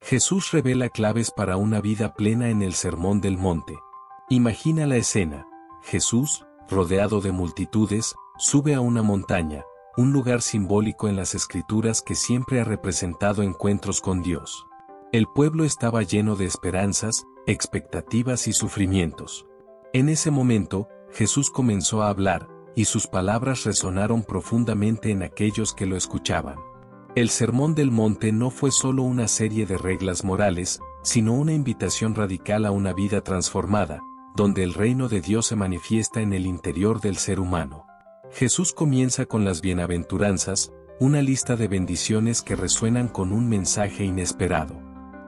Jesús revela claves para una vida plena en el Sermón del Monte. Imagina la escena. Jesús, rodeado de multitudes, sube a una montaña, un lugar simbólico en las Escrituras que siempre ha representado encuentros con Dios. El pueblo estaba lleno de esperanzas, expectativas y sufrimientos. En ese momento, Jesús comenzó a hablar, y sus palabras resonaron profundamente en aquellos que lo escuchaban. El Sermón del Monte no fue solo una serie de reglas morales, sino una invitación radical a una vida transformada, donde el reino de Dios se manifiesta en el interior del ser humano. Jesús comienza con las bienaventuranzas, una lista de bendiciones que resuenan con un mensaje inesperado.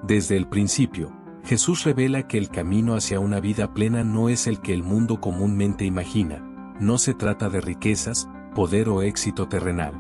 Desde el principio, Jesús revela que el camino hacia una vida plena no es el que el mundo comúnmente imagina, no se trata de riquezas, poder o éxito terrenal.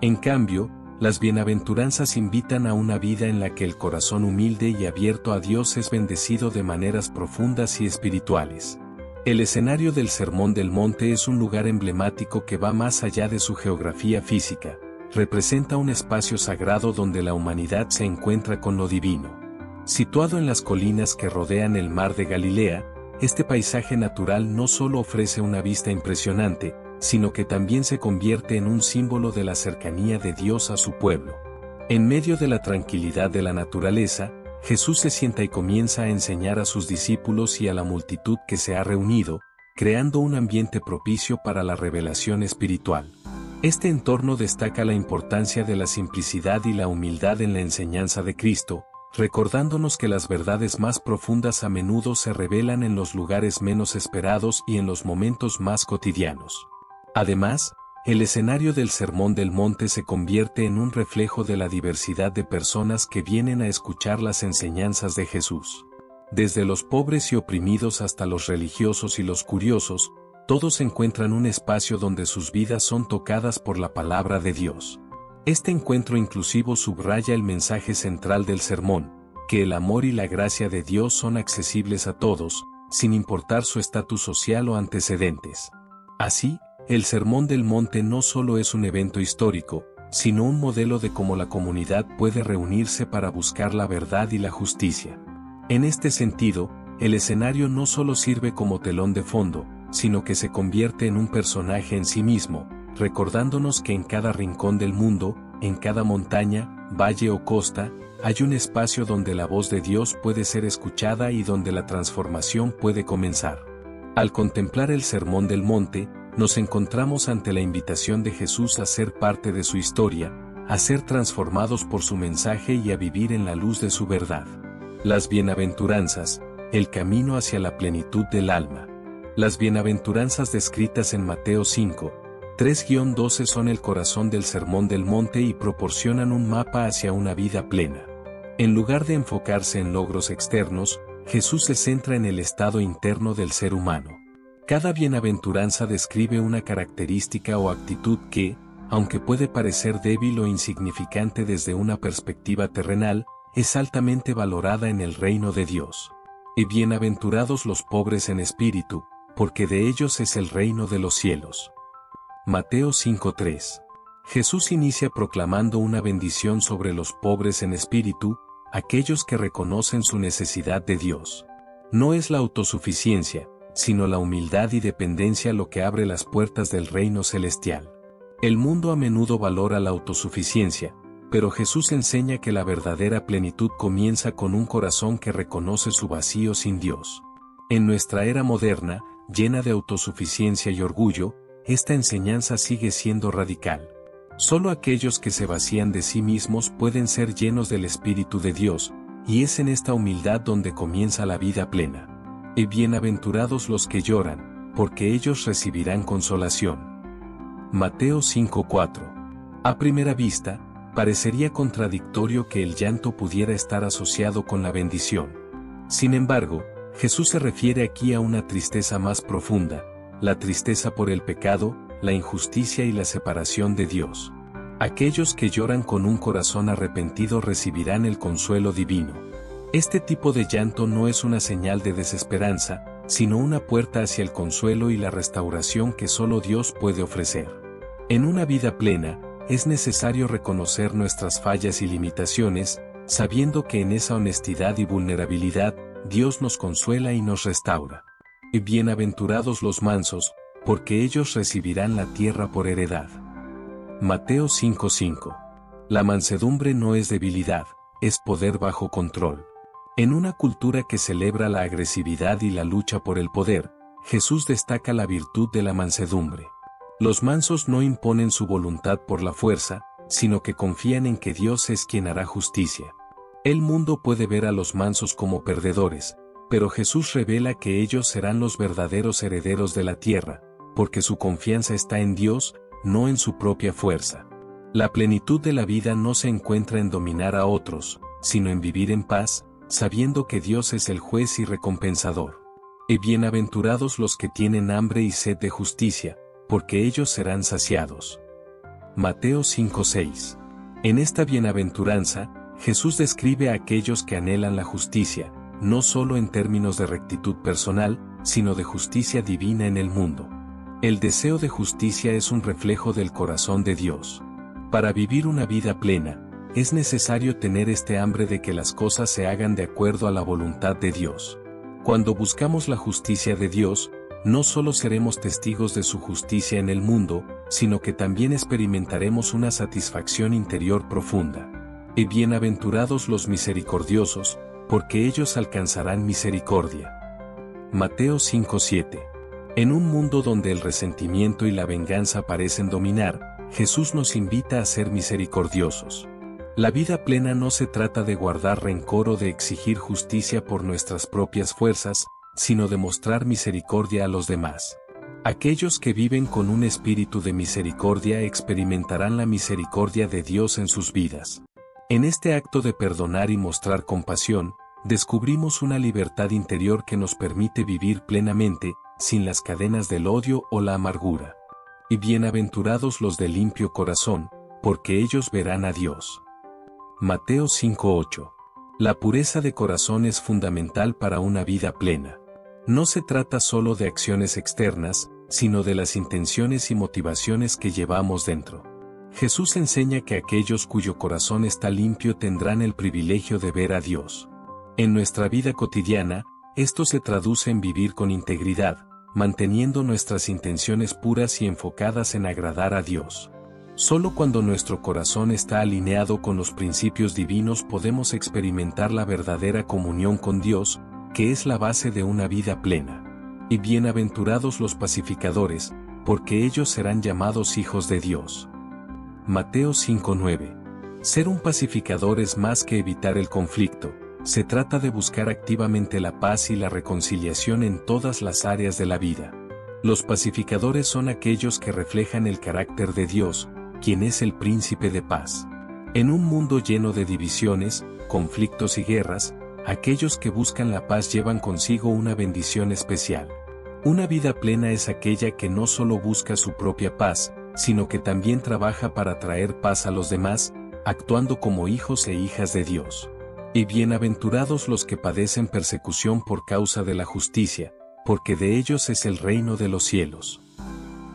En cambio, las bienaventuranzas invitan a una vida en la que el corazón humilde y abierto a Dios es bendecido de maneras profundas y espirituales. El escenario del Sermón del Monte es un lugar emblemático que va más allá de su geografía física, representa un espacio sagrado donde la humanidad se encuentra con lo divino. Situado en las colinas que rodean el mar de Galilea, este paisaje natural no solo ofrece una vista impresionante, sino que también se convierte en un símbolo de la cercanía de Dios a su pueblo. En medio de la tranquilidad de la naturaleza, Jesús se sienta y comienza a enseñar a sus discípulos y a la multitud que se ha reunido, creando un ambiente propicio para la revelación espiritual. Este entorno destaca la importancia de la simplicidad y la humildad en la enseñanza de Cristo, recordándonos que las verdades más profundas a menudo se revelan en los lugares menos esperados y en los momentos más cotidianos. Además, el escenario del Sermón del Monte se convierte en un reflejo de la diversidad de personas que vienen a escuchar las enseñanzas de Jesús. Desde los pobres y oprimidos hasta los religiosos y los curiosos, todos encuentran un espacio donde sus vidas son tocadas por la palabra de Dios. Este encuentro inclusivo subraya el mensaje central del sermón, que el amor y la gracia de Dios son accesibles a todos, sin importar su estatus social o antecedentes. Así, el Sermón del Monte no solo es un evento histórico, sino un modelo de cómo la comunidad puede reunirse para buscar la verdad y la justicia. En este sentido, el escenario no solo sirve como telón de fondo, sino que se convierte en un personaje en sí mismo, recordándonos que en cada rincón del mundo, en cada montaña, valle o costa, hay un espacio donde la voz de Dios puede ser escuchada y donde la transformación puede comenzar. Al contemplar el Sermón del Monte, nos encontramos ante la invitación de Jesús a ser parte de su historia, a ser transformados por su mensaje y a vivir en la luz de su verdad. Las bienaventuranzas, el camino hacia la plenitud del alma. Las bienaventuranzas descritas en Mateo 5, 3-12 son el corazón del Sermón del Monte y proporcionan un mapa hacia una vida plena. En lugar de enfocarse en logros externos, Jesús se centra en el estado interno del ser humano. Cada bienaventuranza describe una característica o actitud que, aunque puede parecer débil o insignificante desde una perspectiva terrenal, es altamente valorada en el reino de Dios. Y bienaventurados los pobres en espíritu, porque de ellos es el reino de los cielos. Mateo 5:3. Jesús inicia proclamando una bendición sobre los pobres en espíritu, aquellos que reconocen su necesidad de Dios. No es la autosuficiencia, sino la humildad y dependencia lo que abre las puertas del reino celestial. El mundo a menudo valora la autosuficiencia, pero Jesús enseña que la verdadera plenitud comienza con un corazón que reconoce su vacío sin Dios. En nuestra era moderna, llena de autosuficiencia y orgullo, esta enseñanza sigue siendo radical. Solo aquellos que se vacían de sí mismos pueden ser llenos del Espíritu de Dios, y es en esta humildad donde comienza la vida plena. Y bienaventurados los que lloran, porque ellos recibirán consolación. Mateo 5:4. A primera vista, parecería contradictorio que el llanto pudiera estar asociado con la bendición. Sin embargo, Jesús se refiere aquí a una tristeza más profunda, la tristeza por el pecado, la injusticia y la separación de Dios. Aquellos que lloran con un corazón arrepentido recibirán el consuelo divino. Este tipo de llanto no es una señal de desesperanza, sino una puerta hacia el consuelo y la restauración que solo Dios puede ofrecer. En una vida plena, es necesario reconocer nuestras fallas y limitaciones, sabiendo que en esa honestidad y vulnerabilidad, Dios nos consuela y nos restaura. Y bienaventurados los mansos, porque ellos recibirán la tierra por heredad. Mateo 5:5. La mansedumbre no es debilidad, es poder bajo control. En una cultura que celebra la agresividad y la lucha por el poder, Jesús destaca la virtud de la mansedumbre. Los mansos no imponen su voluntad por la fuerza, sino que confían en que Dios es quien hará justicia. El mundo puede ver a los mansos como perdedores, pero Jesús revela que ellos serán los verdaderos herederos de la tierra, porque su confianza está en Dios, no en su propia fuerza. La plenitud de la vida no se encuentra en dominar a otros, sino en vivir en paz, sabiendo que Dios es el juez y recompensador. Y bienaventurados los que tienen hambre y sed de justicia, porque ellos serán saciados. Mateo 5:6. En esta bienaventuranza, Jesús describe a aquellos que anhelan la justicia, no solo en términos de rectitud personal, sino de justicia divina en el mundo. El deseo de justicia es un reflejo del corazón de Dios. Para vivir una vida plena, es necesario tener este hambre de que las cosas se hagan de acuerdo a la voluntad de Dios. Cuando buscamos la justicia de Dios, no solo seremos testigos de su justicia en el mundo, sino que también experimentaremos una satisfacción interior profunda. Y bienaventurados los misericordiosos, porque ellos alcanzarán misericordia. Mateo 5:7. En un mundo donde el resentimiento y la venganza parecen dominar, Jesús nos invita a ser misericordiosos. La vida plena no se trata de guardar rencor o de exigir justicia por nuestras propias fuerzas, sino de mostrar misericordia a los demás. Aquellos que viven con un espíritu de misericordia experimentarán la misericordia de Dios en sus vidas. En este acto de perdonar y mostrar compasión, descubrimos una libertad interior que nos permite vivir plenamente, sin las cadenas del odio o la amargura. Y bienaventurados los de limpio corazón, porque ellos verán a Dios. Mateo 5:8. La pureza de corazón es fundamental para una vida plena. No se trata solo de acciones externas, sino de las intenciones y motivaciones que llevamos dentro. Jesús enseña que aquellos cuyo corazón está limpio tendrán el privilegio de ver a Dios. En nuestra vida cotidiana, esto se traduce en vivir con integridad, manteniendo nuestras intenciones puras y enfocadas en agradar a Dios. Solo cuando nuestro corazón está alineado con los principios divinos podemos experimentar la verdadera comunión con Dios, que es la base de una vida plena. Y bienaventurados los pacificadores, porque ellos serán llamados hijos de Dios. Mateo 5:9. Ser un pacificador es más que evitar el conflicto, se trata de buscar activamente la paz y la reconciliación en todas las áreas de la vida. Los pacificadores son aquellos que reflejan el carácter de Dios, quien es el príncipe de paz. En un mundo lleno de divisiones, conflictos y guerras, aquellos que buscan la paz llevan consigo una bendición especial. Una vida plena es aquella que no solo busca su propia paz, sino que también trabaja para traer paz a los demás, actuando como hijos e hijas de Dios. Y bienaventurados los que padecen persecución por causa de la justicia, porque de ellos es el reino de los cielos.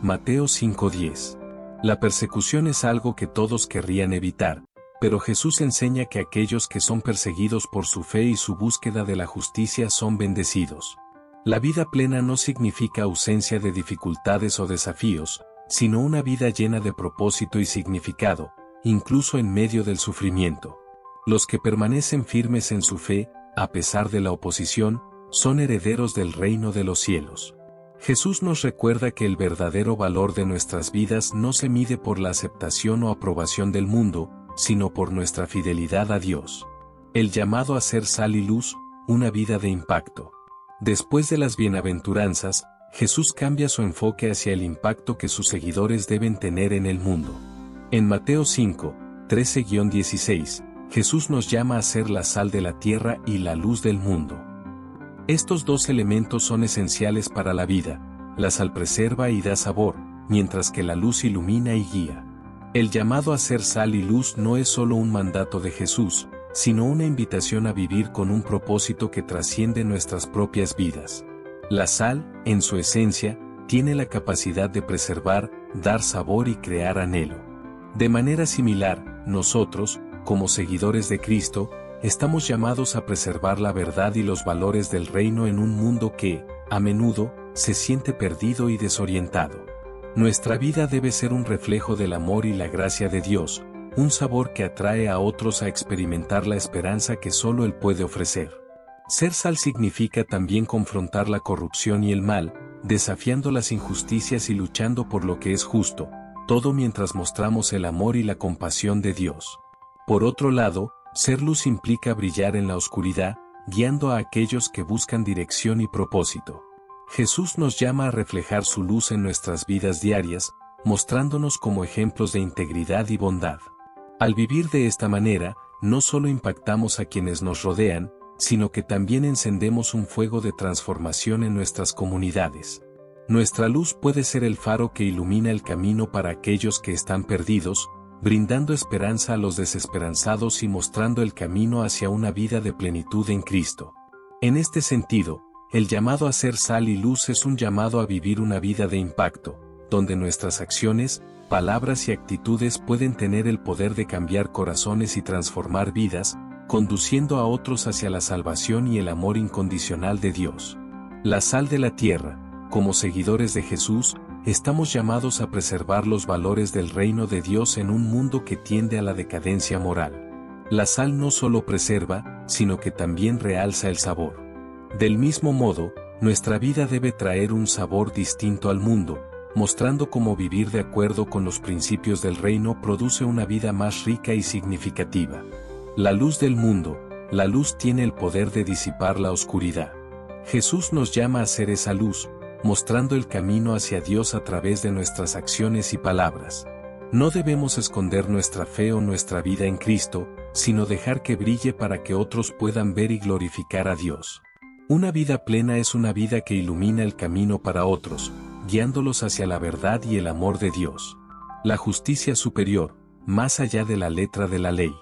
Mateo 5:10. La persecución es algo que todos querrían evitar, pero Jesús enseña que aquellos que son perseguidos por su fe y su búsqueda de la justicia son bendecidos. La vida plena no significa ausencia de dificultades o desafíos, sino una vida llena de propósito y significado, incluso en medio del sufrimiento. Los que permanecen firmes en su fe, a pesar de la oposición, son herederos del reino de los cielos. Jesús nos recuerda que el verdadero valor de nuestras vidas no se mide por la aceptación o aprobación del mundo, sino por nuestra fidelidad a Dios. El llamado a ser sal y luz, una vida de impacto. Después de las bienaventuranzas, Jesús cambia su enfoque hacia el impacto que sus seguidores deben tener en el mundo. En Mateo 5, 13-16, Jesús nos llama a ser la sal de la tierra y la luz del mundo. Estos dos elementos son esenciales para la vida. La sal preserva y da sabor, mientras que la luz ilumina y guía. El llamado a ser sal y luz no es solo un mandato de Jesús, sino una invitación a vivir con un propósito que trasciende nuestras propias vidas. La sal, en su esencia, tiene la capacidad de preservar, dar sabor y crear anhelo. De manera similar, nosotros, como seguidores de Cristo, estamos llamados a preservar la verdad y los valores del reino en un mundo que, a menudo, se siente perdido y desorientado. Nuestra vida debe ser un reflejo del amor y la gracia de Dios, un sabor que atrae a otros a experimentar la esperanza que solo Él puede ofrecer. Ser sal significa también confrontar la corrupción y el mal, desafiando las injusticias y luchando por lo que es justo, todo mientras mostramos el amor y la compasión de Dios. Por otro lado, ser luz implica brillar en la oscuridad, guiando a aquellos que buscan dirección y propósito. Jesús nos llama a reflejar su luz en nuestras vidas diarias, mostrándonos como ejemplos de integridad y bondad. Al vivir de esta manera, no solo impactamos a quienes nos rodean, sino que también encendemos un fuego de transformación en nuestras comunidades. Nuestra luz puede ser el faro que ilumina el camino para aquellos que están perdidos, brindando esperanza a los desesperanzados y mostrando el camino hacia una vida de plenitud en Cristo. En este sentido, el llamado a ser sal y luz es un llamado a vivir una vida de impacto, donde nuestras acciones, palabras y actitudes pueden tener el poder de cambiar corazones y transformar vidas, conduciendo a otros hacia la salvación y el amor incondicional de Dios. La sal de la tierra, como seguidores de Jesús, estamos llamados a preservar los valores del reino de Dios en un mundo que tiende a la decadencia moral. La sal no solo preserva, sino que también realza el sabor. Del mismo modo, nuestra vida debe traer un sabor distinto al mundo, mostrando cómo vivir de acuerdo con los principios del reino produce una vida más rica y significativa. La luz del mundo, la luz tiene el poder de disipar la oscuridad. Jesús nos llama a ser esa luz, mostrando el camino hacia Dios a través de nuestras acciones y palabras. No debemos esconder nuestra fe o nuestra vida en Cristo, sino dejar que brille para que otros puedan ver y glorificar a Dios. Una vida plena es una vida que ilumina el camino para otros, guiándolos hacia la verdad y el amor de Dios. La justicia superior, más allá de la letra de la ley.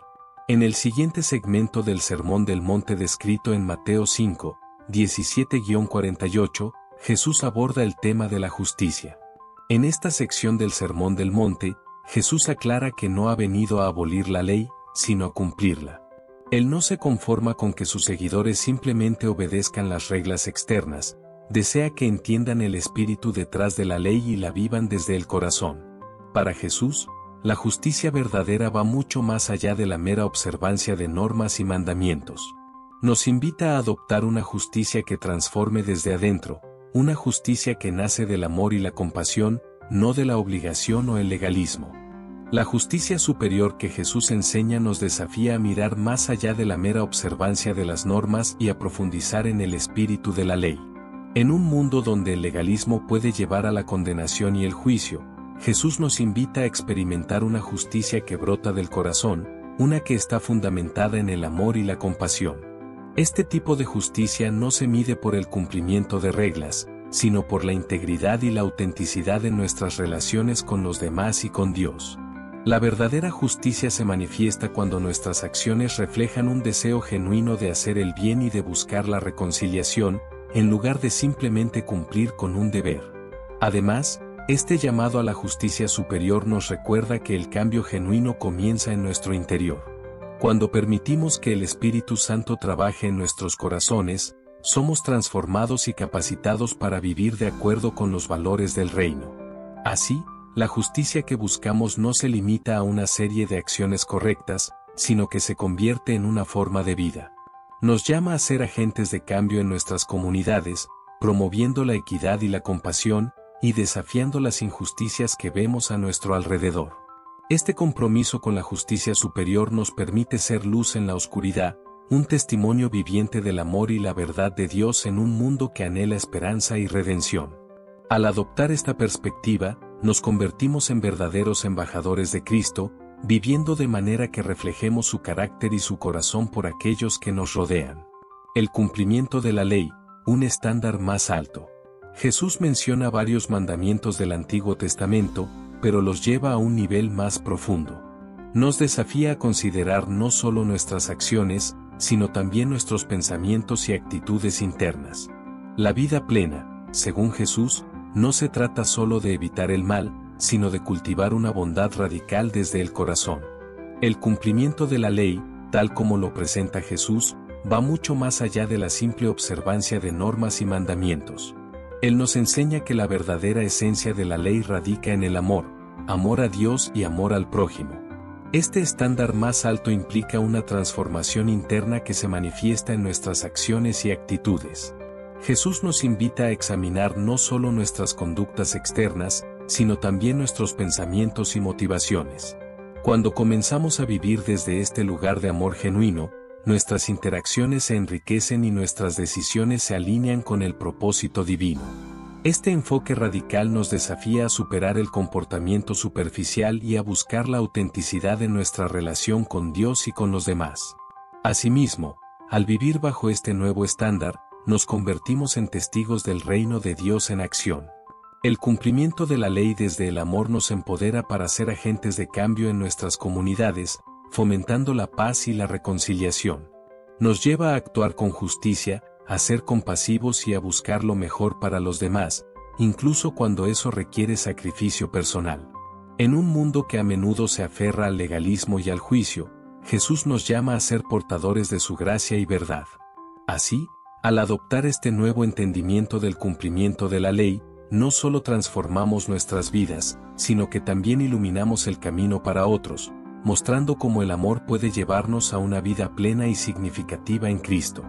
En el siguiente segmento del Sermón del Monte descrito en Mateo 5, 17-48, Jesús aborda el tema de la justicia. En esta sección del Sermón del Monte, Jesús aclara que no ha venido a abolir la ley, sino a cumplirla. Él no se conforma con que sus seguidores simplemente obedezcan las reglas externas, desea que entiendan el espíritu detrás de la ley y la vivan desde el corazón. Para Jesús, la justicia verdadera va mucho más allá de la mera observancia de normas y mandamientos. Nos invita a adoptar una justicia que transforme desde adentro, una justicia que nace del amor y la compasión, no de la obligación o el legalismo. La justicia superior que Jesús enseña nos desafía a mirar más allá de la mera observancia de las normas y a profundizar en el espíritu de la ley. En un mundo donde el legalismo puede llevar a la condenación y el juicio, Jesús nos invita a experimentar una justicia que brota del corazón, una que está fundamentada en el amor y la compasión. Este tipo de justicia no se mide por el cumplimiento de reglas, sino por la integridad y la autenticidad en nuestras relaciones con los demás y con Dios. La verdadera justicia se manifiesta cuando nuestras acciones reflejan un deseo genuino de hacer el bien y de buscar la reconciliación, en lugar de simplemente cumplir con un deber. Además, este llamado a la justicia superior nos recuerda que el cambio genuino comienza en nuestro interior. Cuando permitimos que el Espíritu Santo trabaje en nuestros corazones, somos transformados y capacitados para vivir de acuerdo con los valores del reino. Así, la justicia que buscamos no se limita a una serie de acciones correctas, sino que se convierte en una forma de vida. Nos llama a ser agentes de cambio en nuestras comunidades, promoviendo la equidad y la compasión, y desafiando las injusticias que vemos a nuestro alrededor. Este compromiso con la justicia superior nos permite ser luz en la oscuridad, un testimonio viviente del amor y la verdad de Dios en un mundo que anhela esperanza y redención. Al adoptar esta perspectiva, nos convertimos en verdaderos embajadores de Cristo, viviendo de manera que reflejemos su carácter y su corazón por aquellos que nos rodean. El cumplimiento de la ley, un estándar más alto. Jesús menciona varios mandamientos del Antiguo Testamento, pero los lleva a un nivel más profundo. Nos desafía a considerar no solo nuestras acciones, sino también nuestros pensamientos y actitudes internas. La vida plena, según Jesús, no se trata solo de evitar el mal, sino de cultivar una bondad radical desde el corazón. El cumplimiento de la ley tal como lo presenta Jesús, va mucho más allá de la simple observancia de normas y mandamientos. Él nos enseña que la verdadera esencia de la ley radica en el amor, amor a Dios y amor al prójimo. Este estándar más alto implica una transformación interna que se manifiesta en nuestras acciones y actitudes. Jesús nos invita a examinar no solo nuestras conductas externas, sino también nuestros pensamientos y motivaciones. Cuando comenzamos a vivir desde este lugar de amor genuino, nuestras interacciones se enriquecen y nuestras decisiones se alinean con el propósito divino. Este enfoque radical nos desafía a superar el comportamiento superficial y a buscar la autenticidad en nuestra relación con Dios y con los demás. Asimismo, al vivir bajo este nuevo estándar, nos convertimos en testigos del reino de Dios en acción. El cumplimiento de la ley desde el amor nos empodera para ser agentes de cambio en nuestras comunidades, fomentando la paz y la reconciliación. Nos lleva a actuar con justicia, a ser compasivos y a buscar lo mejor para los demás, incluso cuando eso requiere sacrificio personal. En un mundo que a menudo se aferra al legalismo y al juicio, Jesús nos llama a ser portadores de su gracia y verdad. Así, al adoptar este nuevo entendimiento del cumplimiento de la ley, no solo transformamos nuestras vidas, sino que también iluminamos el camino para otros, mostrando cómo el amor puede llevarnos a una vida plena y significativa en Cristo.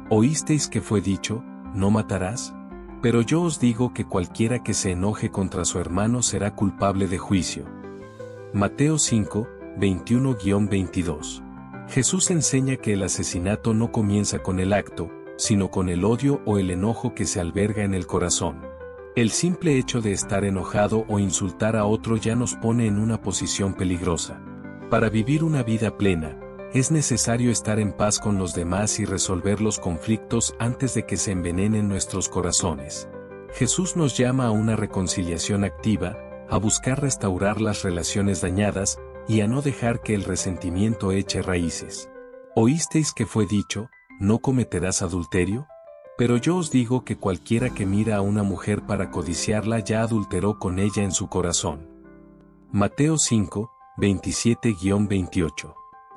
¿Oísteis que fue dicho, no matarás? Pero yo os digo que cualquiera que se enoje contra su hermano será culpable de juicio. Mateo 5, 21-22. Jesús enseña que el asesinato no comienza con el acto, sino con el odio o el enojo que se alberga en el corazón. El simple hecho de estar enojado o insultar a otro ya nos pone en una posición peligrosa. Para vivir una vida plena, es necesario estar en paz con los demás y resolver los conflictos antes de que se envenenen nuestros corazones. Jesús nos llama a una reconciliación activa, a buscar restaurar las relaciones dañadas, y a no dejar que el resentimiento eche raíces. ¿Oísteis que fue dicho, no cometerás adulterio? Pero yo os digo que cualquiera que mira a una mujer para codiciarla ya adulteró con ella en su corazón. Mateo 5, 27-28.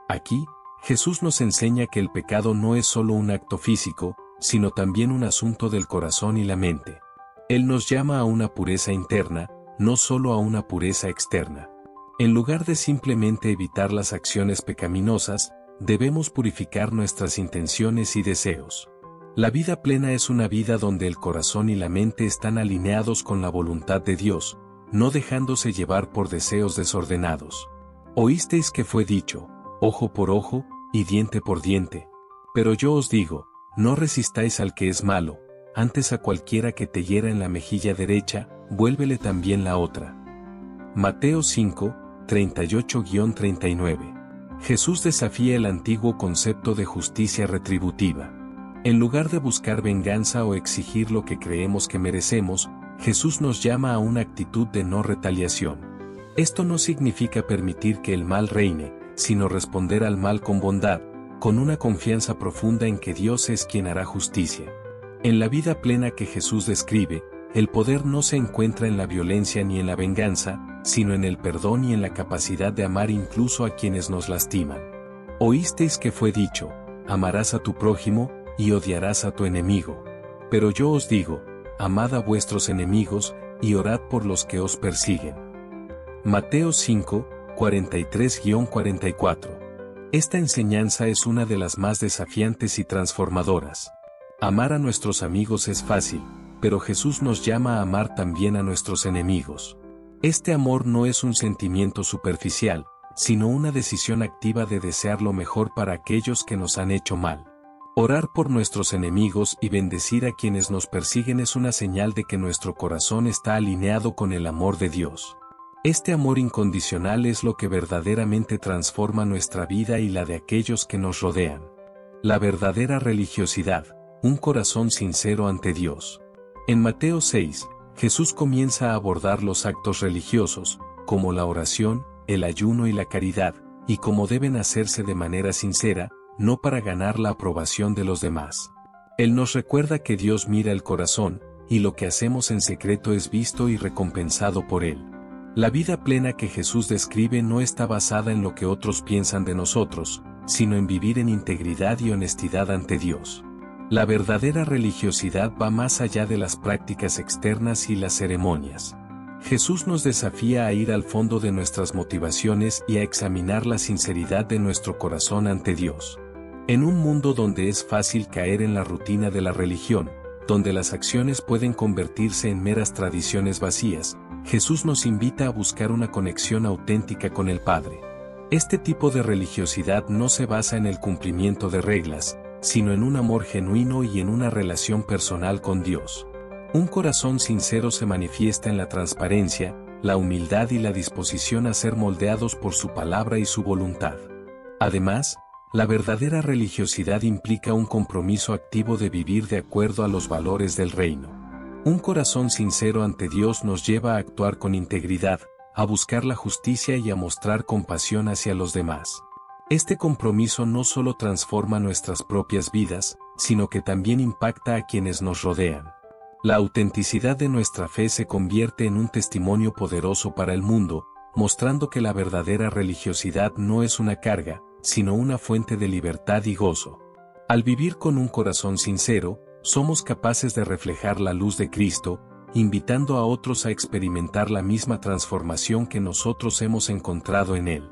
Aquí, Jesús nos enseña que el pecado no es solo un acto físico, sino también un asunto del corazón y la mente. Él nos llama a una pureza interna, no solo a una pureza externa. En lugar de simplemente evitar las acciones pecaminosas, debemos purificar nuestras intenciones y deseos. La vida plena es una vida donde el corazón y la mente están alineados con la voluntad de Dios, no dejándose llevar por deseos desordenados. Oísteis que fue dicho, ojo por ojo, y diente por diente. Pero yo os digo, no resistáis al que es malo, antes a cualquiera que te hiera en la mejilla derecha, vuélvele también la otra. Mateo 5, 38-39. Jesús desafía el antiguo concepto de justicia retributiva. En lugar de buscar venganza o exigir lo que creemos que merecemos, Jesús nos llama a una actitud de no retaliación. Esto no significa permitir que el mal reine, sino responder al mal con bondad, con una confianza profunda en que Dios es quien hará justicia. En la vida plena que Jesús describe, el poder no se encuentra en la violencia ni en la venganza, sino en el perdón y en la capacidad de amar incluso a quienes nos lastiman. Oísteis que fue dicho, amarás a tu prójimo, y odiarás a tu enemigo. Pero yo os digo, amad a vuestros enemigos, y orad por los que os persiguen. Mateo 5, 43-44. Esta enseñanza es una de las más desafiantes y transformadoras. Amar a nuestros amigos es fácil, pero Jesús nos llama a amar también a nuestros enemigos. Este amor no es un sentimiento superficial, sino una decisión activa de desear lo mejor para aquellos que nos han hecho mal. Orar por nuestros enemigos y bendecir a quienes nos persiguen es una señal de que nuestro corazón está alineado con el amor de Dios. Este amor incondicional es lo que verdaderamente transforma nuestra vida y la de aquellos que nos rodean. La verdadera religiosidad, un corazón sincero ante Dios. En Mateo 6, Jesús comienza a abordar los actos religiosos, como la oración, el ayuno y la caridad, y cómo deben hacerse de manera sincera, no para ganar la aprobación de los demás. Él nos recuerda que Dios mira el corazón, y lo que hacemos en secreto es visto y recompensado por Él. La vida plena que Jesús describe no está basada en lo que otros piensan de nosotros, sino en vivir en integridad y honestidad ante Dios. La verdadera religiosidad va más allá de las prácticas externas y las ceremonias. Jesús nos desafía a ir al fondo de nuestras motivaciones y a examinar la sinceridad de nuestro corazón ante Dios. En un mundo donde es fácil caer en la rutina de la religión, donde las acciones pueden convertirse en meras tradiciones vacías, Jesús nos invita a buscar una conexión auténtica con el Padre. Este tipo de religiosidad no se basa en el cumplimiento de reglas, sino en un amor genuino y en una relación personal con Dios. Un corazón sincero se manifiesta en la transparencia, la humildad y la disposición a ser moldeados por su palabra y su voluntad. Además, la verdadera religiosidad implica un compromiso activo de vivir de acuerdo a los valores del reino. Un corazón sincero ante Dios nos lleva a actuar con integridad, a buscar la justicia y a mostrar compasión hacia los demás. Este compromiso no solo transforma nuestras propias vidas, sino que también impacta a quienes nos rodean. La autenticidad de nuestra fe se convierte en un testimonio poderoso para el mundo, mostrando que la verdadera religiosidad no es una carga, sino una fuente de libertad y gozo. Al vivir con un corazón sincero, somos capaces de reflejar la luz de Cristo, invitando a otros a experimentar la misma transformación que nosotros hemos encontrado en Él.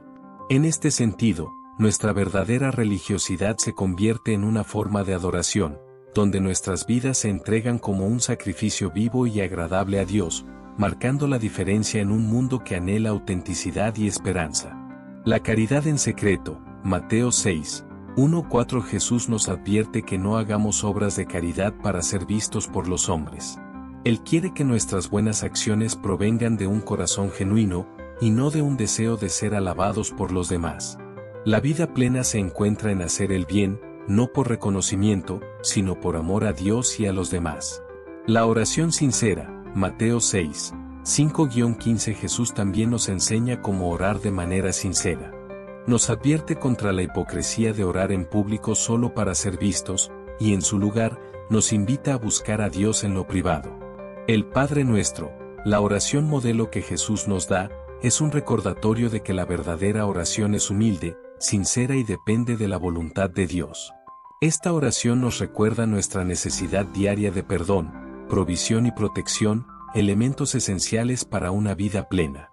En este sentido, nuestra verdadera religiosidad se convierte en una forma de adoración, donde nuestras vidas se entregan como un sacrificio vivo y agradable a Dios, marcando la diferencia en un mundo que anhela autenticidad y esperanza. La caridad en secreto, Mateo 6, 1-4. Jesús nos advierte que no hagamos obras de caridad para ser vistos por los hombres. Él quiere que nuestras buenas acciones provengan de un corazón genuino, y no de un deseo de ser alabados por los demás. La vida plena se encuentra en hacer el bien, no por reconocimiento, sino por amor a Dios y a los demás. La oración sincera, Mateo 6, 5-15. Jesús también nos enseña cómo orar de manera sincera. Nos advierte contra la hipocresía de orar en público solo para ser vistos, y en su lugar, nos invita a buscar a Dios en lo privado. El Padre Nuestro, la oración modelo que Jesús nos da, es un recordatorio de que la verdadera oración es humilde, sincera y depende de la voluntad de Dios. Esta oración nos recuerda nuestra necesidad diaria de perdón, provisión y protección, elementos esenciales para una vida plena.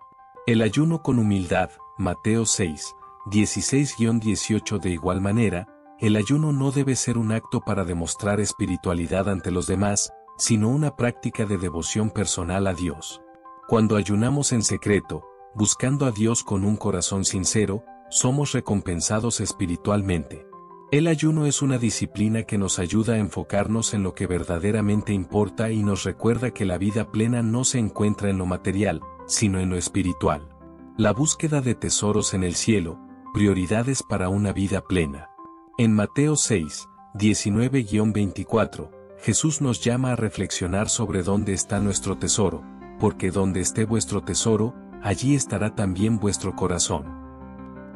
El ayuno con humildad, Mateo 6, 16-18. De igual manera, el ayuno no debe ser un acto para demostrar espiritualidad ante los demás, sino una práctica de devoción personal a Dios. Cuando ayunamos en secreto, buscando a Dios con un corazón sincero, somos recompensados espiritualmente. El ayuno es una disciplina que nos ayuda a enfocarnos en lo que verdaderamente importa y nos recuerda que la vida plena no se encuentra en lo material, sino en lo espiritual. La búsqueda de tesoros en el cielo, prioridades para una vida plena. En Mateo 6, 19-24, Jesús nos llama a reflexionar sobre dónde está nuestro tesoro, porque donde esté vuestro tesoro, allí estará también vuestro corazón.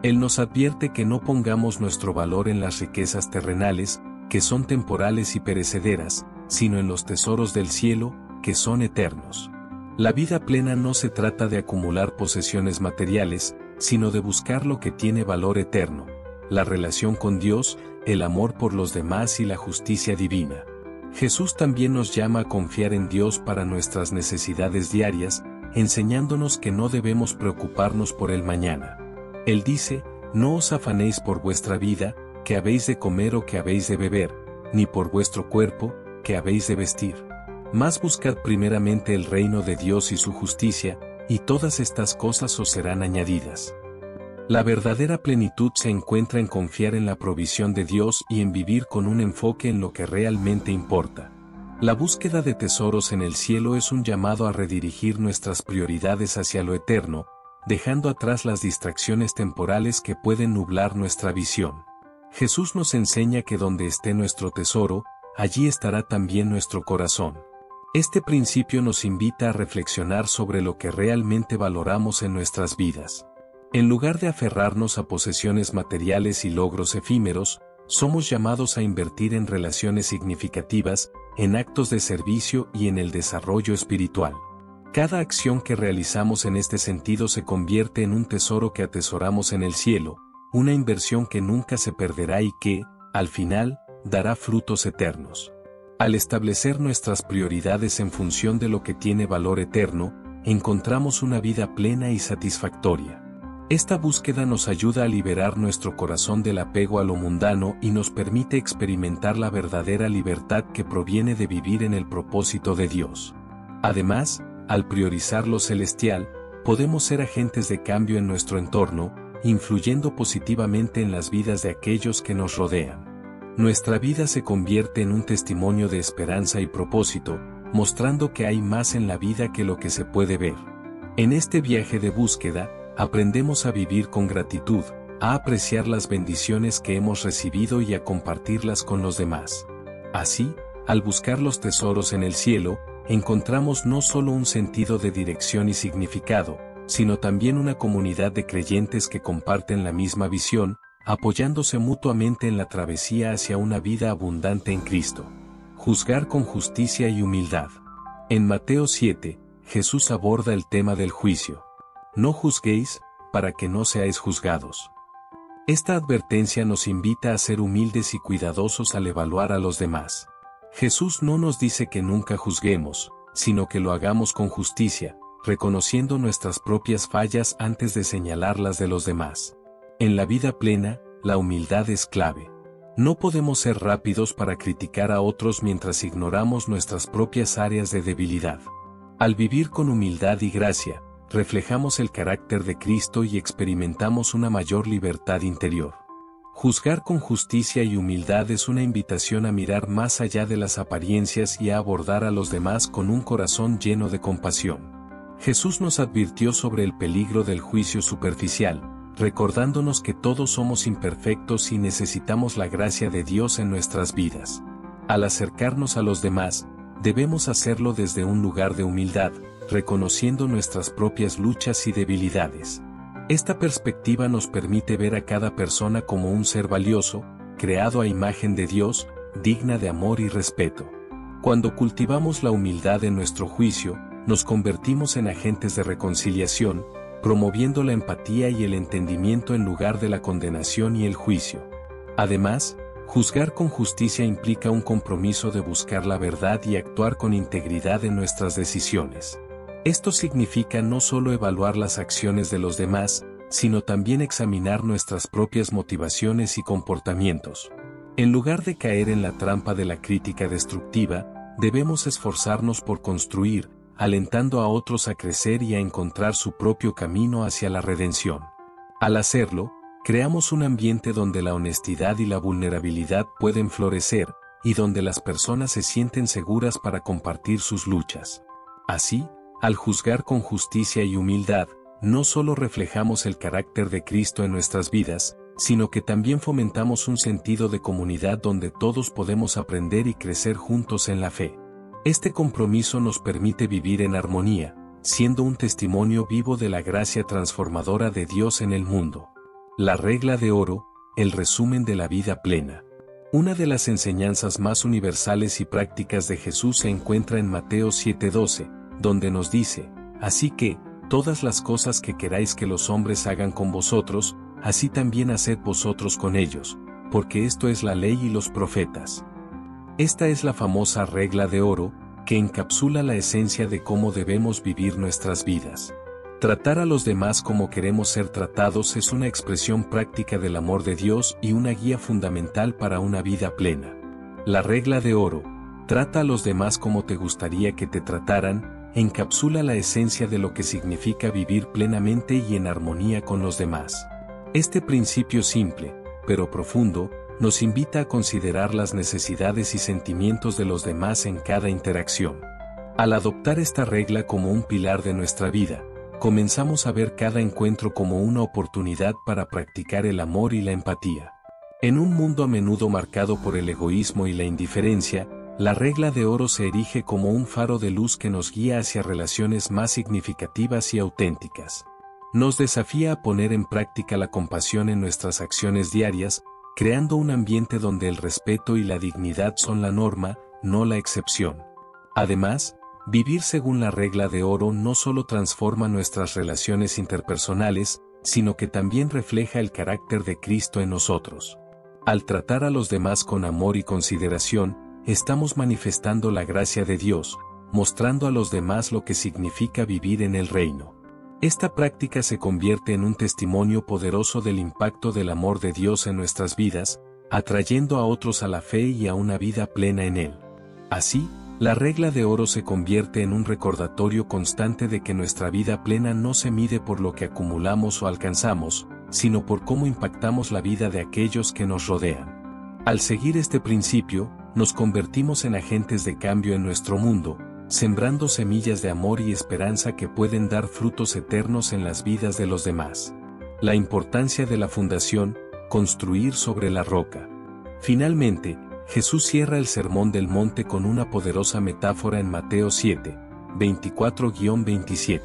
Él nos advierte que no pongamos nuestro valor en las riquezas terrenales, que son temporales y perecederas, sino en los tesoros del cielo, que son eternos. La vida plena no se trata de acumular posesiones materiales, sino de buscar lo que tiene valor eterno, la relación con Dios, el amor por los demás y la justicia divina. Jesús también nos llama a confiar en Dios para nuestras necesidades diarias, enseñándonos que no debemos preocuparnos por el mañana. Él dice, no os afanéis por vuestra vida, que habéis de comer o que habéis de beber, ni por vuestro cuerpo, que habéis de vestir. Mas buscad primeramente el reino de Dios y su justicia, y todas estas cosas os serán añadidas. La verdadera plenitud se encuentra en confiar en la provisión de Dios y en vivir con un enfoque en lo que realmente importa. La búsqueda de tesoros en el cielo es un llamado a redirigir nuestras prioridades hacia lo eterno, dejando atrás las distracciones temporales que pueden nublar nuestra visión. Jesús nos enseña que donde esté nuestro tesoro, allí estará también nuestro corazón. Este principio nos invita a reflexionar sobre lo que realmente valoramos en nuestras vidas. En lugar de aferrarnos a posesiones materiales y logros efímeros, somos llamados a invertir en relaciones significativas, en actos de servicio y en el desarrollo espiritual. Cada acción que realizamos en este sentido se convierte en un tesoro que atesoramos en el cielo, una inversión que nunca se perderá y que, al final, dará frutos eternos. Al establecer nuestras prioridades en función de lo que tiene valor eterno, encontramos una vida plena y satisfactoria. Esta búsqueda nos ayuda a liberar nuestro corazón del apego a lo mundano y nos permite experimentar la verdadera libertad que proviene de vivir en el propósito de Dios. Además, al priorizar lo celestial, podemos ser agentes de cambio en nuestro entorno, influyendo positivamente en las vidas de aquellos que nos rodean. Nuestra vida se convierte en un testimonio de esperanza y propósito, mostrando que hay más en la vida que lo que se puede ver. En este viaje de búsqueda, aprendemos a vivir con gratitud, a apreciar las bendiciones que hemos recibido y a compartirlas con los demás. Así, al buscar los tesoros en el cielo, encontramos no solo un sentido de dirección y significado, sino también una comunidad de creyentes que comparten la misma visión, apoyándose mutuamente en la travesía hacia una vida abundante en Cristo. Juzgar con justicia y humildad. En Mateo 7, Jesús aborda el tema del juicio. No juzguéis, para que no seáis juzgados. Esta advertencia nos invita a ser humildes y cuidadosos al evaluar a los demás. Jesús no nos dice que nunca juzguemos, sino que lo hagamos con justicia, reconociendo nuestras propias fallas antes de señalar las de los demás. En la vida plena, la humildad es clave. No podemos ser rápidos para criticar a otros mientras ignoramos nuestras propias áreas de debilidad. Al vivir con humildad y gracia, reflejamos el carácter de Cristo y experimentamos una mayor libertad interior. Juzgar con justicia y humildad es una invitación a mirar más allá de las apariencias y a abordar a los demás con un corazón lleno de compasión. Jesús nos advirtió sobre el peligro del juicio superficial, recordándonos que todos somos imperfectos y necesitamos la gracia de Dios en nuestras vidas. Al acercarnos a los demás, debemos hacerlo desde un lugar de humildad, reconociendo nuestras propias luchas y debilidades. Esta perspectiva nos permite ver a cada persona como un ser valioso, creado a imagen de Dios, digna de amor y respeto. Cuando cultivamos la humildad en nuestro juicio, nos convertimos en agentes de reconciliación, promoviendo la empatía y el entendimiento en lugar de la condenación y el juicio. Además, juzgar con justicia implica un compromiso de buscar la verdad y actuar con integridad en nuestras decisiones. Esto significa no solo evaluar las acciones de los demás, sino también examinar nuestras propias motivaciones y comportamientos. En lugar de caer en la trampa de la crítica destructiva, debemos esforzarnos por construir, alentando a otros a crecer y a encontrar su propio camino hacia la redención. Al hacerlo, creamos un ambiente donde la honestidad y la vulnerabilidad pueden florecer, y donde las personas se sienten seguras para compartir sus luchas. Así, al juzgar con justicia y humildad, no solo reflejamos el carácter de Cristo en nuestras vidas, sino que también fomentamos un sentido de comunidad donde todos podemos aprender y crecer juntos en la fe. Este compromiso nos permite vivir en armonía, siendo un testimonio vivo de la gracia transformadora de Dios en el mundo. La regla de oro, el resumen de la vida plena. Una de las enseñanzas más universales y prácticas de Jesús se encuentra en Mateo 7:12, donde nos dice: así que, todas las cosas que queráis que los hombres hagan con vosotros, así también haced vosotros con ellos, porque esto es la ley y los profetas. Esta es la famosa regla de oro, que encapsula la esencia de cómo debemos vivir nuestras vidas. Tratar a los demás como queremos ser tratados es una expresión práctica del amor de Dios y una guía fundamental para una vida plena. La regla de oro, trata a los demás como te gustaría que te trataran, encapsula la esencia de lo que significa vivir plenamente y en armonía con los demás. Este principio simple, pero profundo, nos invita a considerar las necesidades y sentimientos de los demás en cada interacción. Al adoptar esta regla como un pilar de nuestra vida, comenzamos a ver cada encuentro como una oportunidad para practicar el amor y la empatía. En un mundo a menudo marcado por el egoísmo y la indiferencia, la regla de oro se erige como un faro de luz que nos guía hacia relaciones más significativas y auténticas. Nos desafía a poner en práctica la compasión en nuestras acciones diarias, creando un ambiente donde el respeto y la dignidad son la norma, no la excepción. Además, vivir según la regla de oro no solo transforma nuestras relaciones interpersonales, sino que también refleja el carácter de Cristo en nosotros. Al tratar a los demás con amor y consideración, estamos manifestando la gracia de Dios, mostrando a los demás lo que significa vivir en el reino. Esta práctica se convierte en un testimonio poderoso del impacto del amor de Dios en nuestras vidas, atrayendo a otros a la fe y a una vida plena en Él. Así, la regla de oro se convierte en un recordatorio constante de que nuestra vida plena no se mide por lo que acumulamos o alcanzamos, sino por cómo impactamos la vida de aquellos que nos rodean. Al seguir este principio, nos convertimos en agentes de cambio en nuestro mundo, sembrando semillas de amor y esperanza que pueden dar frutos eternos en las vidas de los demás. La importancia de la fundación, construir sobre la roca. Finalmente, Jesús cierra el Sermón del Monte con una poderosa metáfora en Mateo 7, 24-27.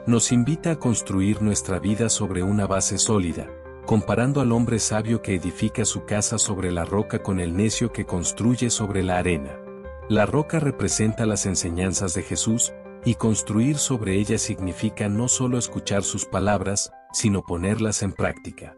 Nos invita a construir nuestra vida sobre una base sólida, comparando al hombre sabio que edifica su casa sobre la roca con el necio que construye sobre la arena. La roca representa las enseñanzas de Jesús, y construir sobre ella significa no solo escuchar sus palabras, sino ponerlas en práctica.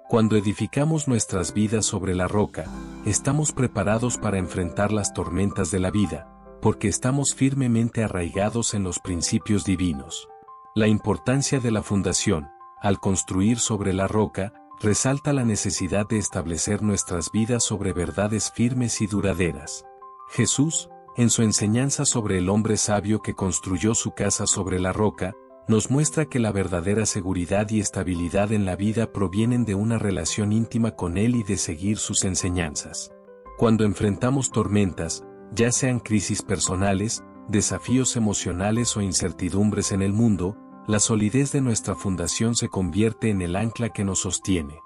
Cuando edificamos nuestras vidas sobre la roca, estamos preparados para enfrentar las tormentas de la vida, porque estamos firmemente arraigados en los principios divinos. La importancia de la fundación, al construir sobre la roca, resalta la necesidad de establecer nuestras vidas sobre verdades firmes y duraderas. Jesús, en su enseñanza sobre el hombre sabio que construyó su casa sobre la roca, nos muestra que la verdadera seguridad y estabilidad en la vida provienen de una relación íntima con Él y de seguir sus enseñanzas. Cuando enfrentamos tormentas, ya sean crisis personales, desafíos emocionales o incertidumbres en el mundo, la solidez de nuestra fundación se convierte en el ancla que nos sostiene.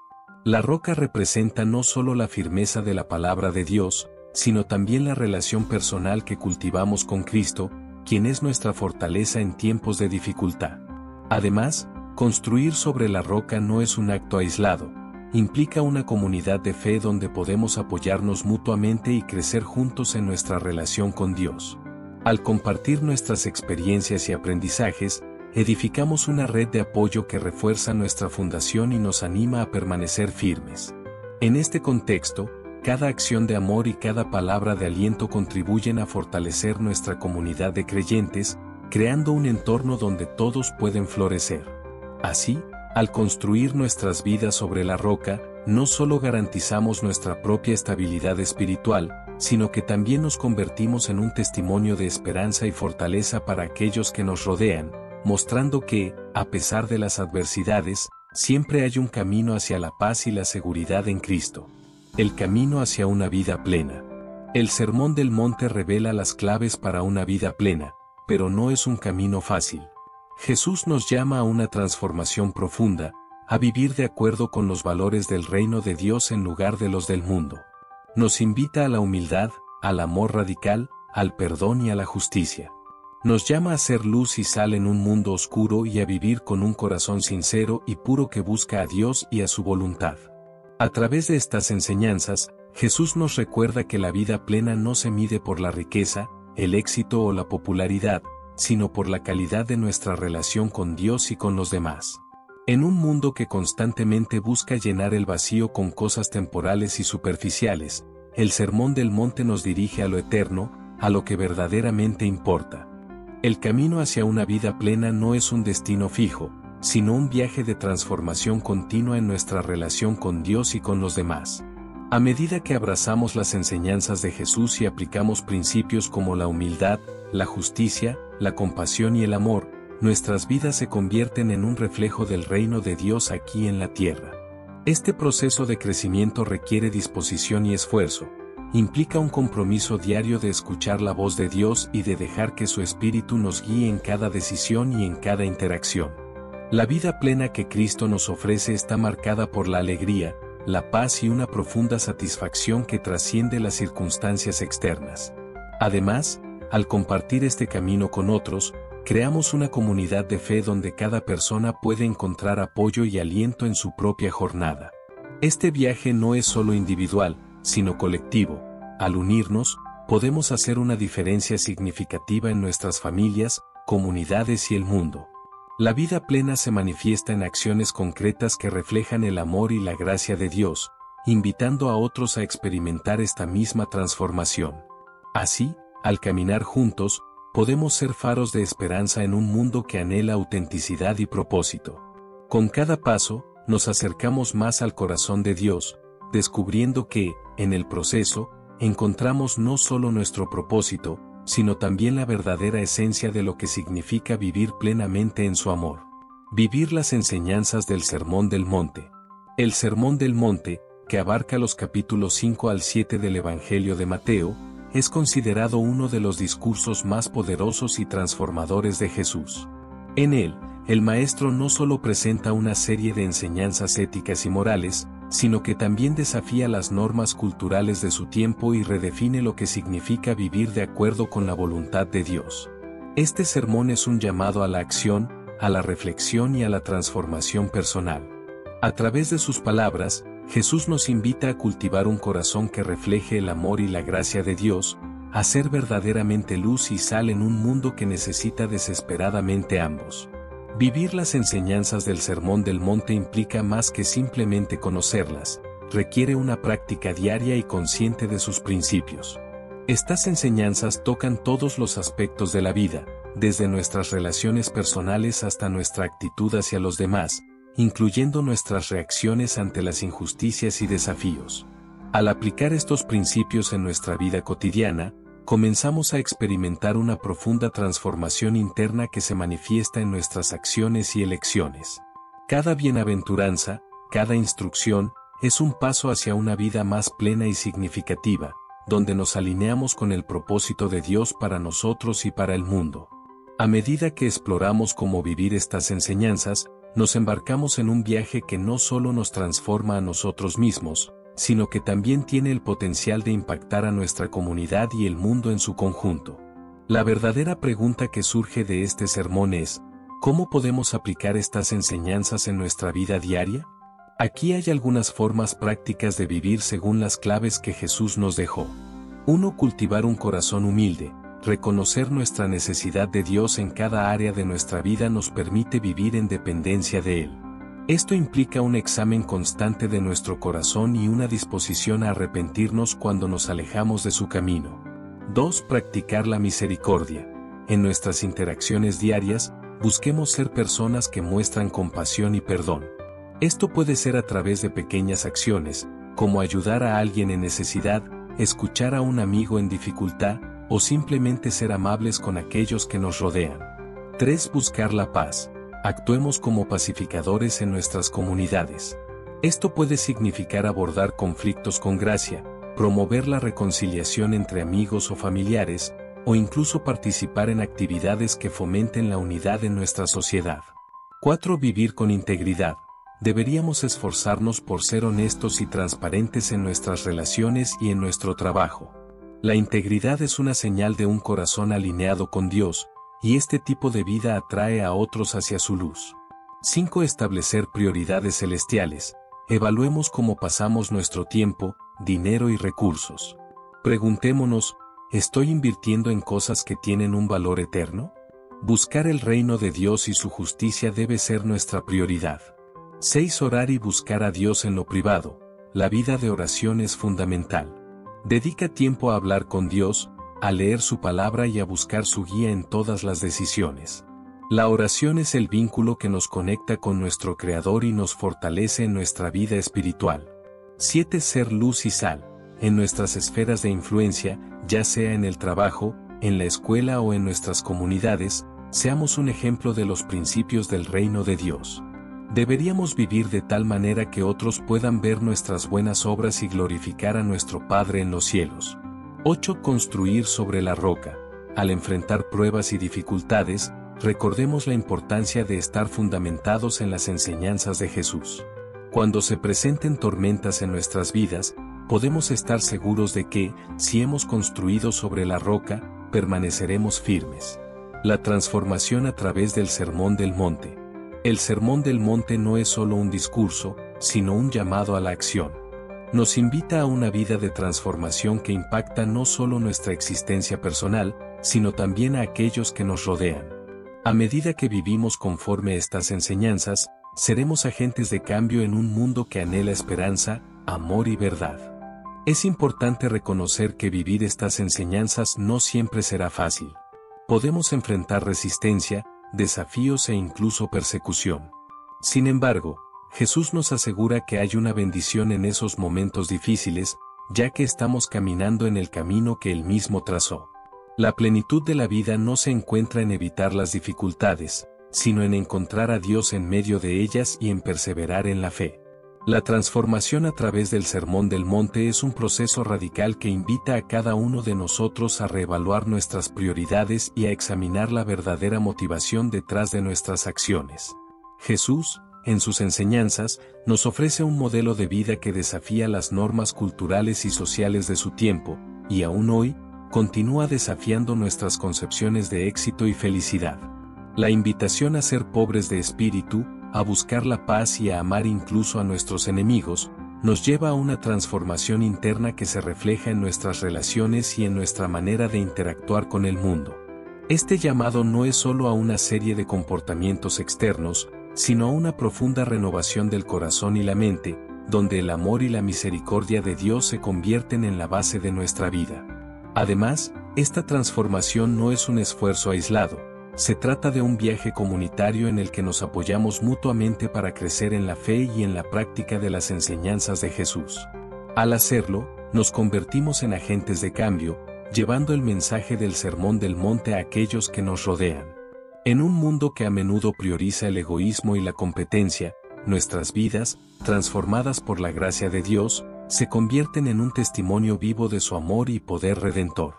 La roca representa no solo la firmeza de la palabra de Dios, sino también la relación personal que cultivamos con Cristo, quien es nuestra fortaleza en tiempos de dificultad. Además, construir sobre la roca no es un acto aislado, implica una comunidad de fe donde podemos apoyarnos mutuamente y crecer juntos en nuestra relación con Dios. Al compartir nuestras experiencias y aprendizajes, edificamos una red de apoyo que refuerza nuestra fundación y nos anima a permanecer firmes. En este contexto, cada acción de amor y cada palabra de aliento contribuyen a fortalecer nuestra comunidad de creyentes, creando un entorno donde todos pueden florecer. Así, al construir nuestras vidas sobre la roca, no solo garantizamos nuestra propia estabilidad espiritual, sino que también nos convertimos en un testimonio de esperanza y fortaleza para aquellos que nos rodean, mostrando que, a pesar de las adversidades, siempre hay un camino hacia la paz y la seguridad en Cristo. El camino hacia una vida plena. El Sermón del Monte revela las claves para una vida plena, pero no es un camino fácil. Jesús nos llama a una transformación profunda, a vivir de acuerdo con los valores del reino de Dios en lugar de los del mundo. Nos invita a la humildad, al amor radical, al perdón y a la justicia. Nos llama a ser luz y sal en un mundo oscuro y a vivir con un corazón sincero y puro que busca a Dios y a su voluntad. A través de estas enseñanzas, Jesús nos recuerda que la vida plena no se mide por la riqueza, el éxito o la popularidad, sino por la calidad de nuestra relación con Dios y con los demás. En un mundo que constantemente busca llenar el vacío con cosas temporales y superficiales, el Sermón del Monte nos dirige a lo eterno, a lo que verdaderamente importa. El camino hacia una vida plena no es un destino fijo, sino un viaje de transformación continua en nuestra relación con Dios y con los demás. A medida que abrazamos las enseñanzas de Jesús y aplicamos principios como la humildad, la justicia, la compasión y el amor, nuestras vidas se convierten en un reflejo del reino de Dios aquí en la tierra. Este proceso de crecimiento requiere disposición y esfuerzo, implica un compromiso diario de escuchar la voz de Dios y de dejar que su Espíritu nos guíe en cada decisión y en cada interacción. La vida plena que Cristo nos ofrece está marcada por la alegría, la paz y una profunda satisfacción que trasciende las circunstancias externas. Además, al compartir este camino con otros, creamos una comunidad de fe donde cada persona puede encontrar apoyo y aliento en su propia jornada. Este viaje no es solo individual, sino colectivo. Al unirnos, podemos hacer una diferencia significativa en nuestras familias, comunidades y el mundo. La vida plena se manifiesta en acciones concretas que reflejan el amor y la gracia de Dios, invitando a otros a experimentar esta misma transformación. Así, al caminar juntos, podemos ser faros de esperanza en un mundo que anhela autenticidad y propósito. Con cada paso, nos acercamos más al corazón de Dios, descubriendo que, en el proceso, encontramos no solo nuestro propósito, sino también la verdadera esencia de lo que significa vivir plenamente en su amor. Vivir las enseñanzas del Sermón del Monte. El Sermón del Monte, que abarca los capítulos 5 al 7 del Evangelio de Mateo, es considerado uno de los discursos más poderosos y transformadores de Jesús. En él, el Maestro no solo presenta una serie de enseñanzas éticas y morales, sino que también desafía las normas culturales de su tiempo y redefine lo que significa vivir de acuerdo con la voluntad de Dios. Este sermón es un llamado a la acción, a la reflexión y a la transformación personal. A través de sus palabras, Jesús nos invita a cultivar un corazón que refleje el amor y la gracia de Dios, a ser verdaderamente luz y sal en un mundo que necesita desesperadamente ambos. Vivir las enseñanzas del Sermón del Monte implica más que simplemente conocerlas, requiere una práctica diaria y consciente de sus principios. Estas enseñanzas tocan todos los aspectos de la vida, desde nuestras relaciones personales hasta nuestra actitud hacia los demás, incluyendo nuestras reacciones ante las injusticias y desafíos. Al aplicar estos principios en nuestra vida cotidiana, comenzamos a experimentar una profunda transformación interna que se manifiesta en nuestras acciones y elecciones. Cada bienaventuranza, cada instrucción, es un paso hacia una vida más plena y significativa, donde nos alineamos con el propósito de Dios para nosotros y para el mundo. A medida que exploramos cómo vivir estas enseñanzas, nos embarcamos en un viaje que no solo nos transforma a nosotros mismos, sino que también tiene el potencial de impactar a nuestra comunidad y el mundo en su conjunto. La verdadera pregunta que surge de este sermón es, ¿cómo podemos aplicar estas enseñanzas en nuestra vida diaria? Aquí hay algunas formas prácticas de vivir según las claves que Jesús nos dejó. 1. Cultivar un corazón humilde. Reconocer nuestra necesidad de Dios en cada área de nuestra vida nos permite vivir en dependencia de Él. Esto implica un examen constante de nuestro corazón y una disposición a arrepentirnos cuando nos alejamos de su camino. 2. Practicar la misericordia. En nuestras interacciones diarias, busquemos ser personas que muestran compasión y perdón. Esto puede ser a través de pequeñas acciones, como ayudar a alguien en necesidad, escuchar a un amigo en dificultad, o simplemente ser amables con aquellos que nos rodean. 3. Buscar la paz. Actuemos como pacificadores en nuestras comunidades. Esto puede significar abordar conflictos con gracia, promover la reconciliación entre amigos o familiares, o incluso participar en actividades que fomenten la unidad en nuestra sociedad. 4. Vivir con integridad. Deberíamos esforzarnos por ser honestos y transparentes en nuestras relaciones y en nuestro trabajo. La integridad es una señal de un corazón alineado con Dios, y este tipo de vida atrae a otros hacia su luz. 5. Establecer prioridades celestiales. Evaluemos cómo pasamos nuestro tiempo, dinero y recursos. Preguntémonos, ¿estoy invirtiendo en cosas que tienen un valor eterno? Buscar el reino de Dios y su justicia debe ser nuestra prioridad. 6. Orar y buscar a Dios en lo privado. La vida de oración es fundamental. Dedica tiempo a hablar con Dios, a leer su palabra y a buscar su guía en todas las decisiones. La oración es el vínculo que nos conecta con nuestro Creador y nos fortalece en nuestra vida espiritual. 7. Ser luz y sal. En nuestras esferas de influencia, ya sea en el trabajo, en la escuela o en nuestras comunidades, seamos un ejemplo de los principios del reino de Dios. Deberíamos vivir de tal manera que otros puedan ver nuestras buenas obras y glorificar a nuestro Padre en los cielos. 8. Construir sobre la roca. Al enfrentar pruebas y dificultades, recordemos la importancia de estar fundamentados en las enseñanzas de Jesús. Cuando se presenten tormentas en nuestras vidas, podemos estar seguros de que, si hemos construido sobre la roca, permaneceremos firmes. La transformación a través del Sermón del Monte. El Sermón del Monte no es solo un discurso, sino un llamado a la acción. Nos invita a una vida de transformación que impacta no solo nuestra existencia personal, sino también a aquellos que nos rodean. A medida que vivimos conforme a estas enseñanzas, seremos agentes de cambio en un mundo que anhela esperanza, amor y verdad. Es importante reconocer que vivir estas enseñanzas no siempre será fácil. Podemos enfrentar resistencia, desafíos e incluso persecución. Sin embargo, Jesús nos asegura que hay una bendición en esos momentos difíciles, ya que estamos caminando en el camino que Él mismo trazó. La plenitud de la vida no se encuentra en evitar las dificultades, sino en encontrar a Dios en medio de ellas y en perseverar en la fe. La transformación a través del Sermón del Monte es un proceso radical que invita a cada uno de nosotros a reevaluar nuestras prioridades y a examinar la verdadera motivación detrás de nuestras acciones. Jesús, en sus enseñanzas, nos ofrece un modelo de vida que desafía las normas culturales y sociales de su tiempo, y aún hoy, continúa desafiando nuestras concepciones de éxito y felicidad. La invitación a ser pobres de espíritu, a buscar la paz y a amar incluso a nuestros enemigos, nos lleva a una transformación interna que se refleja en nuestras relaciones y en nuestra manera de interactuar con el mundo. Este llamado no es solo a una serie de comportamientos externos, sino a una profunda renovación del corazón y la mente, donde el amor y la misericordia de Dios se convierten en la base de nuestra vida. Además, esta transformación no es un esfuerzo aislado, se trata de un viaje comunitario en el que nos apoyamos mutuamente para crecer en la fe y en la práctica de las enseñanzas de Jesús. Al hacerlo, nos convertimos en agentes de cambio, llevando el mensaje del Sermón del Monte a aquellos que nos rodean. En un mundo que a menudo prioriza el egoísmo y la competencia, nuestras vidas, transformadas por la gracia de Dios, se convierten en un testimonio vivo de su amor y poder redentor.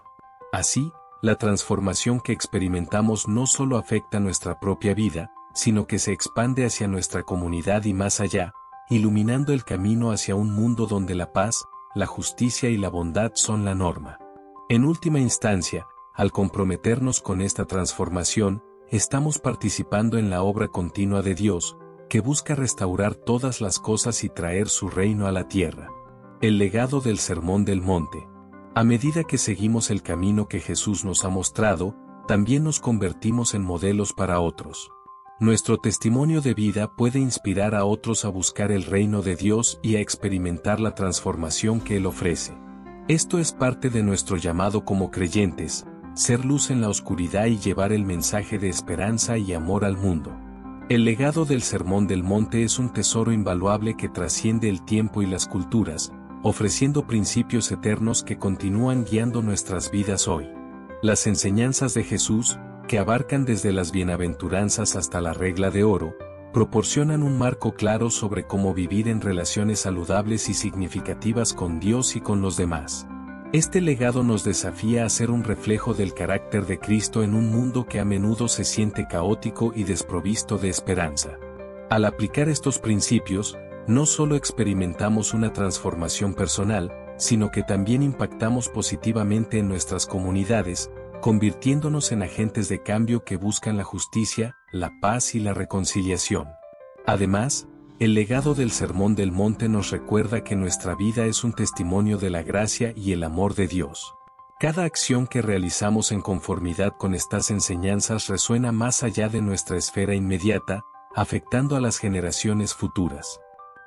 Así, la transformación que experimentamos no solo afecta nuestra propia vida, sino que se expande hacia nuestra comunidad y más allá, iluminando el camino hacia un mundo donde la paz, la justicia y la bondad son la norma. En última instancia, al comprometernos con esta transformación, estamos participando en la obra continua de Dios, que busca restaurar todas las cosas y traer su reino a la tierra. El legado del Sermón del Monte. A medida que seguimos el camino que Jesús nos ha mostrado, también nos convertimos en modelos para otros. Nuestro testimonio de vida puede inspirar a otros a buscar el reino de Dios y a experimentar la transformación que Él ofrece. Esto es parte de nuestro llamado como creyentes, ser luz en la oscuridad y llevar el mensaje de esperanza y amor al mundo. El legado del Sermón del Monte es un tesoro invaluable que trasciende el tiempo y las culturas, ofreciendo principios eternos que continúan guiando nuestras vidas hoy. Las enseñanzas de Jesús, que abarcan desde las bienaventuranzas hasta la regla de oro, proporcionan un marco claro sobre cómo vivir en relaciones saludables y significativas con Dios y con los demás. Este legado nos desafía a ser un reflejo del carácter de Cristo en un mundo que a menudo se siente caótico y desprovisto de esperanza. Al aplicar estos principios, no solo experimentamos una transformación personal, sino que también impactamos positivamente en nuestras comunidades, convirtiéndonos en agentes de cambio que buscan la justicia, la paz y la reconciliación. Además, el legado del Sermón del Monte nos recuerda que nuestra vida es un testimonio de la gracia y el amor de Dios. Cada acción que realizamos en conformidad con estas enseñanzas resuena más allá de nuestra esfera inmediata, afectando a las generaciones futuras.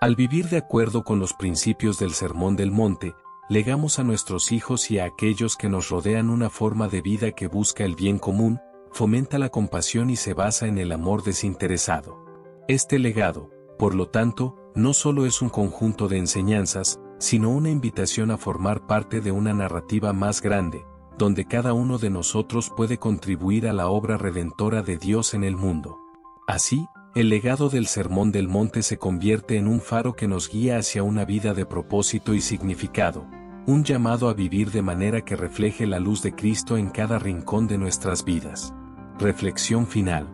Al vivir de acuerdo con los principios del Sermón del Monte, legamos a nuestros hijos y a aquellos que nos rodean una forma de vida que busca el bien común, fomenta la compasión y se basa en el amor desinteresado. Este legado, por lo tanto, no solo es un conjunto de enseñanzas, sino una invitación a formar parte de una narrativa más grande, donde cada uno de nosotros puede contribuir a la obra redentora de Dios en el mundo. Así, el legado del Sermón del Monte se convierte en un faro que nos guía hacia una vida de propósito y significado, un llamado a vivir de manera que refleje la luz de Cristo en cada rincón de nuestras vidas. Reflexión final.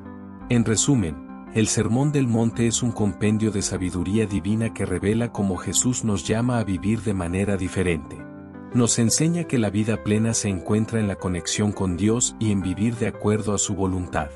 En resumen, el Sermón del Monte es un compendio de sabiduría divina que revela cómo Jesús nos llama a vivir de manera diferente. Nos enseña que la vida plena se encuentra en la conexión con Dios y en vivir de acuerdo a su voluntad.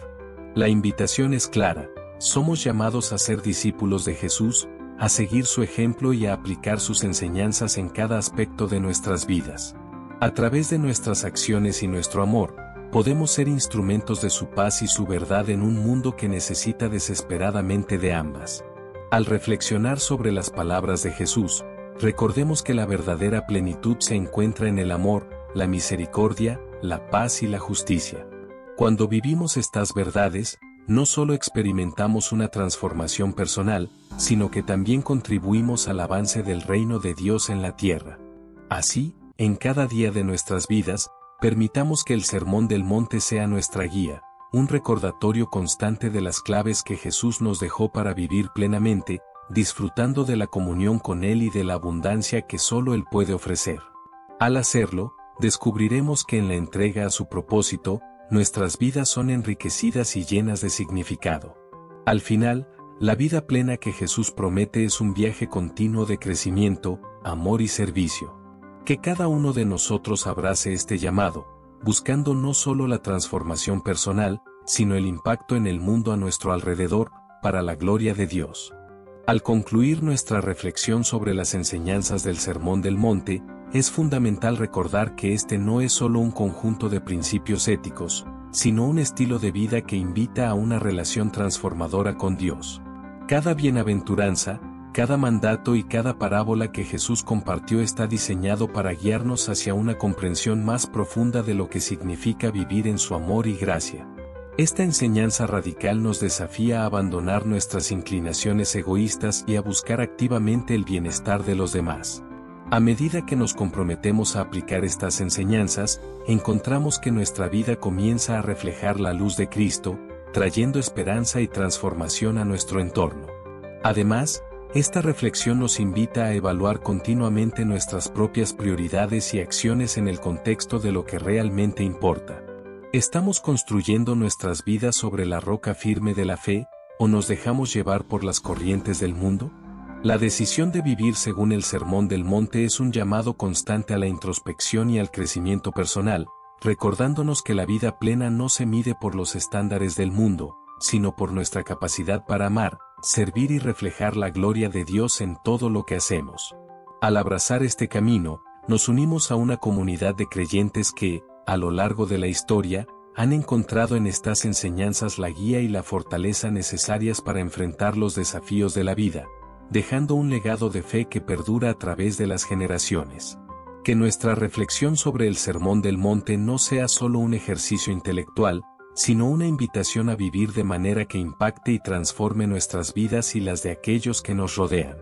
La invitación es clara. Somos llamados a ser discípulos de Jesús, a seguir su ejemplo y a aplicar sus enseñanzas en cada aspecto de nuestras vidas. A través de nuestras acciones y nuestro amor, podemos ser instrumentos de su paz y su verdad en un mundo que necesita desesperadamente de ambas. Al reflexionar sobre las palabras de Jesús, recordemos que la verdadera plenitud se encuentra en el amor, la misericordia, la paz y la justicia. Cuando vivimos estas verdades, no solo experimentamos una transformación personal, sino que también contribuimos al avance del reino de Dios en la tierra. Así, en cada día de nuestras vidas, permitamos que el Sermón del Monte sea nuestra guía, un recordatorio constante de las claves que Jesús nos dejó para vivir plenamente, disfrutando de la comunión con Él y de la abundancia que solo Él puede ofrecer. Al hacerlo, descubriremos que en la entrega a su propósito, nuestras vidas son enriquecidas y llenas de significado. Al final, la vida plena que Jesús promete es un viaje continuo de crecimiento, amor y servicio. Que cada uno de nosotros abrace este llamado, buscando no solo la transformación personal, sino el impacto en el mundo a nuestro alrededor, para la gloria de Dios. Al concluir nuestra reflexión sobre las enseñanzas del Sermón del Monte, es fundamental recordar que este no es solo un conjunto de principios éticos, sino un estilo de vida que invita a una relación transformadora con Dios. Cada bienaventuranza, cada mandato y cada parábola que Jesús compartió está diseñado para guiarnos hacia una comprensión más profunda de lo que significa vivir en su amor y gracia. Esta enseñanza radical nos desafía a abandonar nuestras inclinaciones egoístas y a buscar activamente el bienestar de los demás. A medida que nos comprometemos a aplicar estas enseñanzas, encontramos que nuestra vida comienza a reflejar la luz de Cristo, trayendo esperanza y transformación a nuestro entorno. Además, esta reflexión nos invita a evaluar continuamente nuestras propias prioridades y acciones en el contexto de lo que realmente importa. ¿Estamos construyendo nuestras vidas sobre la roca firme de la fe, o nos dejamos llevar por las corrientes del mundo? La decisión de vivir según el Sermón del Monte es un llamado constante a la introspección y al crecimiento personal, recordándonos que la vida plena no se mide por los estándares del mundo, sino por nuestra capacidad para amar, servir y reflejar la gloria de Dios en todo lo que hacemos. Al abrazar este camino, nos unimos a una comunidad de creyentes que, a lo largo de la historia, han encontrado en estas enseñanzas la guía y la fortaleza necesarias para enfrentar los desafíos de la vida, dejando un legado de fe que perdura a través de las generaciones. Que nuestra reflexión sobre el Sermón del Monte no sea solo un ejercicio intelectual, sino una invitación a vivir de manera que impacte y transforme nuestras vidas y las de aquellos que nos rodean.